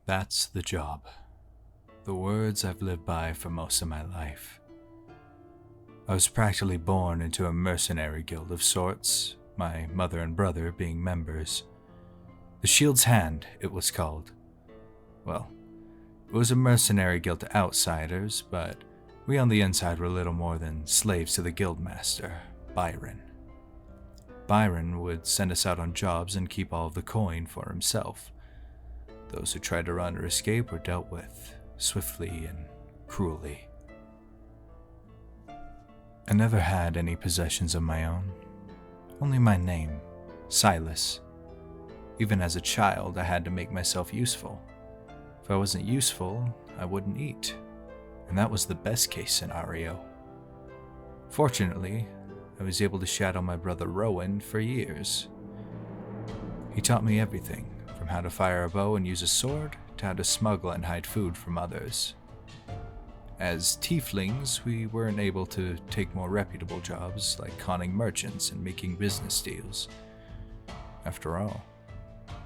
That's the job. The words I've lived by for most of my life. I was practically born into a mercenary guild of sorts, my mother and brother being members. The Shield's Hand, it was called. Well, it was a mercenary guild to outsiders, but we on the inside were little more than slaves to the guildmaster, Byron. Byron would send us out on jobs and keep all of the coin for himself. Those who tried to run or escape were dealt with swiftly and cruelly. I never had any possessions of my own, only my name, Slyas. Even as a child, I had to make myself useful. If I wasn't useful, I wouldn't eat, and that was the best case scenario. Fortunately, I was able to shadow my brother Rowan for years. He taught me everything, from how to fire a bow and use a sword, to how to smuggle and hide food from others. As Teiflings, we weren't able to take more reputable jobs like conning merchants and making business deals. After all,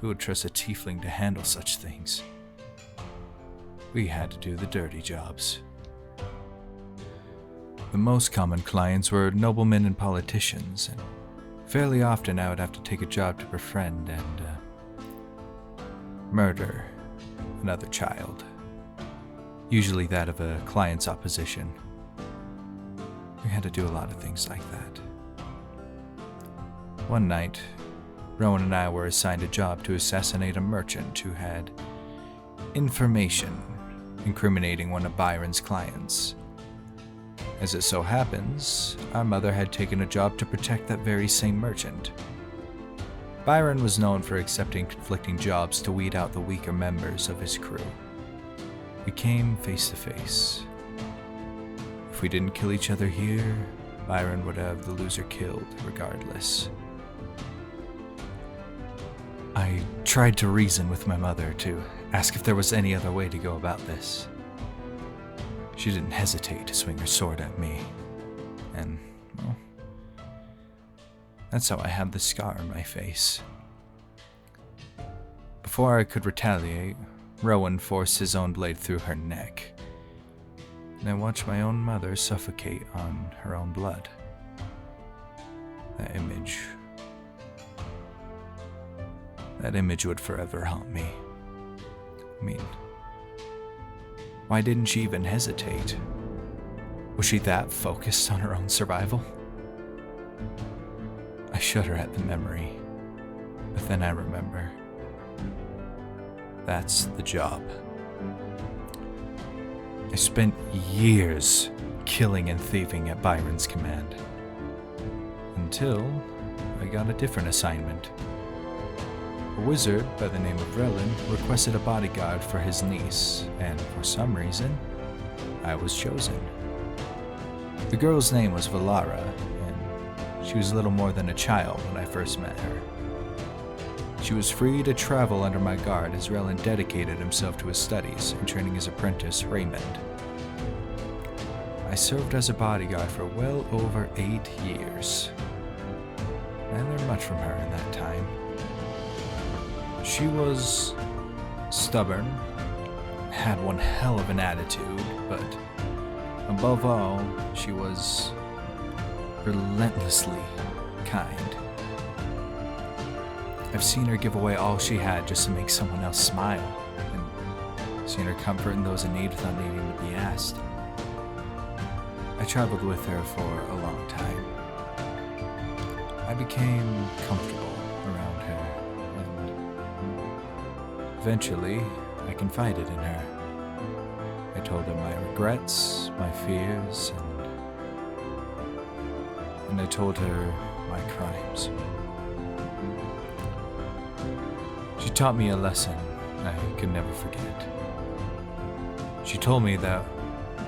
who would trust a Teifling to handle such things? We had to do the dirty jobs. The most common clients were noblemen and politicians, and fairly often I would have to take a job to befriend and murder another child, usually that of a client's opposition. We had to do a lot of things like that. One night, Rowan and I were assigned a job to assassinate a merchant who had information incriminating one of Byron's clients. As it so happens, our mother had taken a job to protect that very same merchant. Byron was known for accepting conflicting jobs to weed out the weaker members of his crew. We came face to face. If we didn't kill each other here, Byron would have the loser killed regardless. I tried to reason with my mother to ask if there was any other way to go about this. She didn't hesitate to swing her sword at me, and, well, that's how I have the scar on my face. Before I could retaliate, Rowan forced his own blade through her neck, and I watched my own mother suffocate on her own blood. That image would forever haunt me. I mean, why didn't she even hesitate? Was she that focused on her own survival? I shudder at the memory, but then I remember. That's the job. I spent years killing and thieving at Byron's command, until I got a different assignment. A wizard by the name of Relin requested a bodyguard for his niece, and for some reason, I was chosen. The girl's name was Valara, and she was little more than a child when I first met her. She was free to travel under my guard as Relin dedicated himself to his studies and training his apprentice, Raymond. I served as a bodyguard for well over 8 years. I learned much from her in that time. She was stubborn, had one hell of an attitude, but above all, she was relentlessly kind. I've seen her give away all she had just to make someone else smile, and seen her comfort in those in need without needing to be asked. I traveled with her for a long time. I became comfortable around her. Eventually, I confided in her. I told her my regrets, my fears, and I told her my crimes. She taught me a lesson I could never forget. She told me that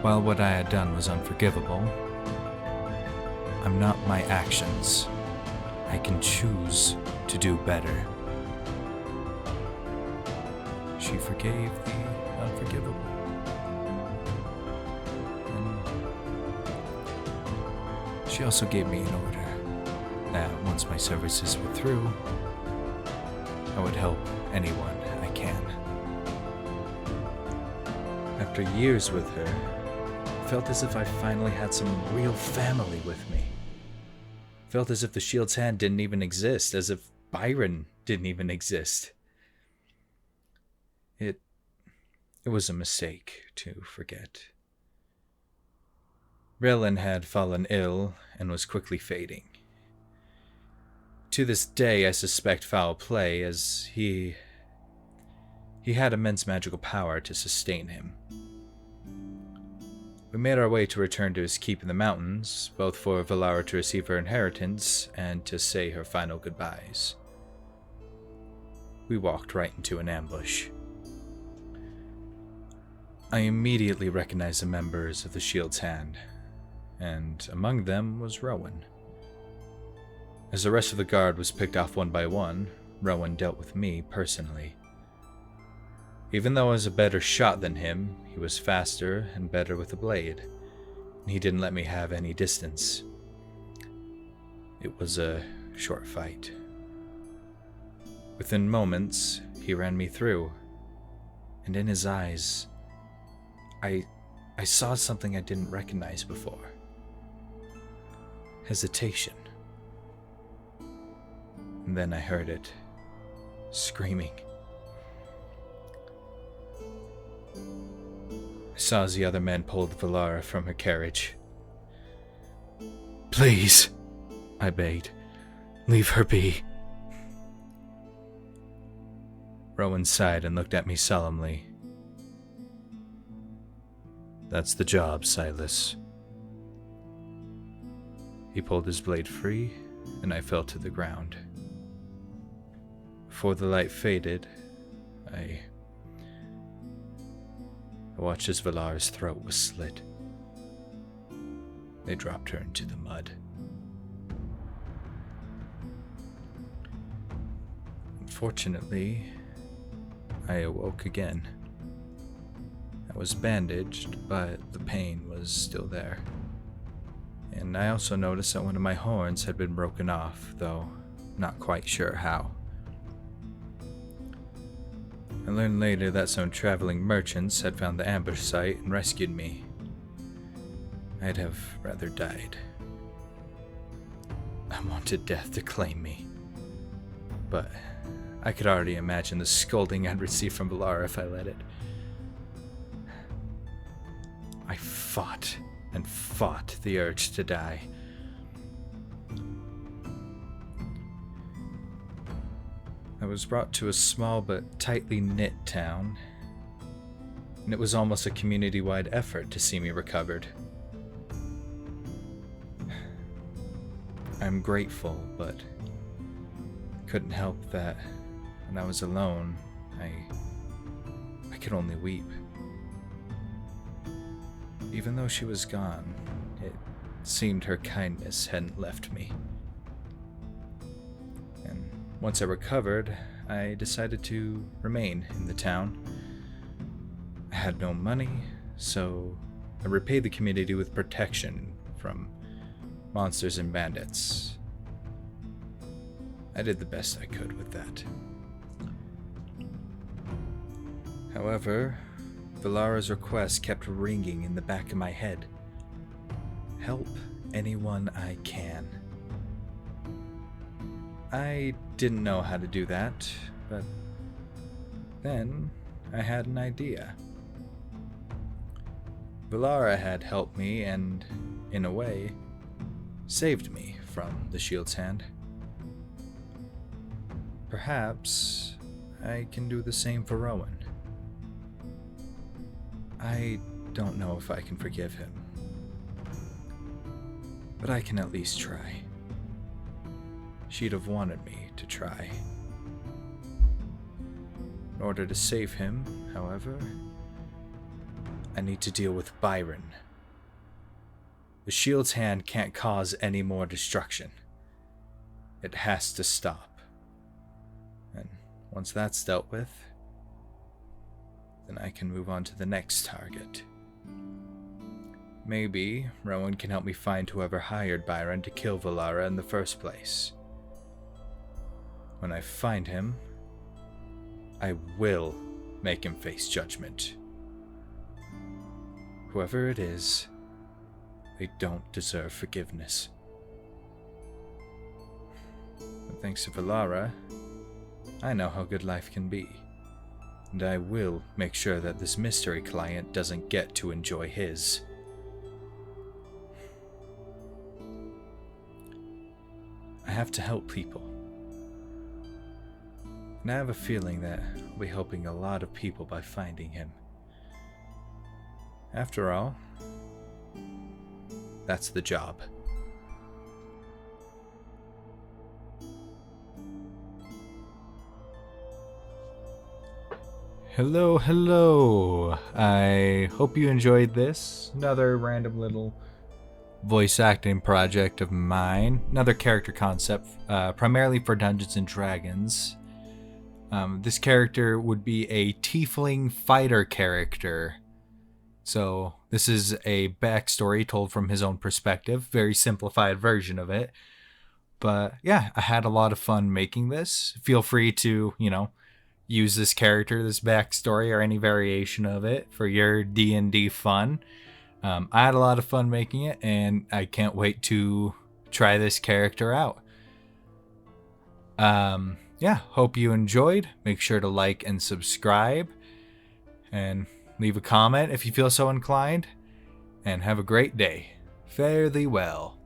while what I had done was unforgivable, I'm not my actions. I can choose to do better. She forgave the unforgivable. And she also gave me an order that once my services were through, I would help anyone I can. After years with her, it felt as if I finally had some real family with me. Felt as if the Shield's Hand didn't even exist, as if Byron didn't even exist. It was a mistake to forget. Rellin had fallen ill and was quickly fading. To this day, I suspect foul play, as he had immense magical power to sustain him. We made our way to return to his keep in the mountains, both for Valara to receive her inheritance and to say her final goodbyes. We walked right into an ambush. I immediately recognized the members of the Shield's Hand, and among them was Rowan. As the rest of the guard was picked off one by one, Rowan dealt with me personally. Even though I was a better shot than him, he was faster and better with a blade, and he didn't let me have any distance. It was a short fight. Within moments, he ran me through, and in his eyes, I saw something I didn't recognize before. Hesitation. And then I heard it. Screaming. I saw as the other men pulled Valara from her carriage. "Please," I begged. "Leave her be." Rowan sighed and looked at me solemnly. "That's the job, Slyas." He pulled his blade free, and I fell to the ground. Before the light faded, I watched as Valara's throat was slit. They dropped her into the mud. Unfortunately, I awoke again. I was bandaged, but the pain was still there. And I also noticed that one of my horns had been broken off, though not quite sure how. I learned later that some traveling merchants had found the ambush site and rescued me. I'd have rather died. I wanted death to claim me, but I could already imagine the scolding I'd receive from Valara if I let it. I fought and fought the urge to die. I was brought to a small but tightly knit town, and it was almost a community-wide effort to see me recovered. I'm grateful, but couldn't help that when I was alone, I could only weep. Even though she was gone, it seemed her kindness hadn't left me. And once I recovered, I decided to remain in the town. I had no money, so I repaid the community with protection from monsters and bandits. I did the best I could with that. However, Valara's request kept ringing in the back of my head. Help anyone I can. I didn't know how to do that, but then I had an idea. Valara had helped me and, in a way, saved me from the Shield's Hand. Perhaps I can do the same for Rowan. I don't know if I can forgive him, but I can at least try. She'd have wanted me to try. In order to save him, however, I need to deal with Byron. The Shield's Hand can't cause any more destruction. It has to stop. And once that's dealt with, then I can move on to the next target. Maybe Rowan can help me find whoever hired Byron to kill Valara in the first place. When I find him, I will make him face judgment. Whoever it is, they don't deserve forgiveness. But thanks to Valara, I know how good life can be. And I will make sure that this mystery client doesn't get to enjoy his. I have to help people. And I have a feeling that I'll be helping a lot of people by finding him. After all, that's the job. Hello. I hope you enjoyed this. Another random little voice acting project of mine. Another character concept, primarily for Dungeons and Dragons. This character would be a Teifling fighter character. So this is a backstory told from his own perspective. Very simplified version of it. But yeah, I had a lot of fun making this. Feel free to, use this character, this backstory, or any variation of it for your D&D fun. I had a lot of fun making it, and I can't wait to try this character out. Hope you enjoyed. Make sure to like and subscribe, and leave a comment if you feel so inclined. And have a great day. Fare thee well.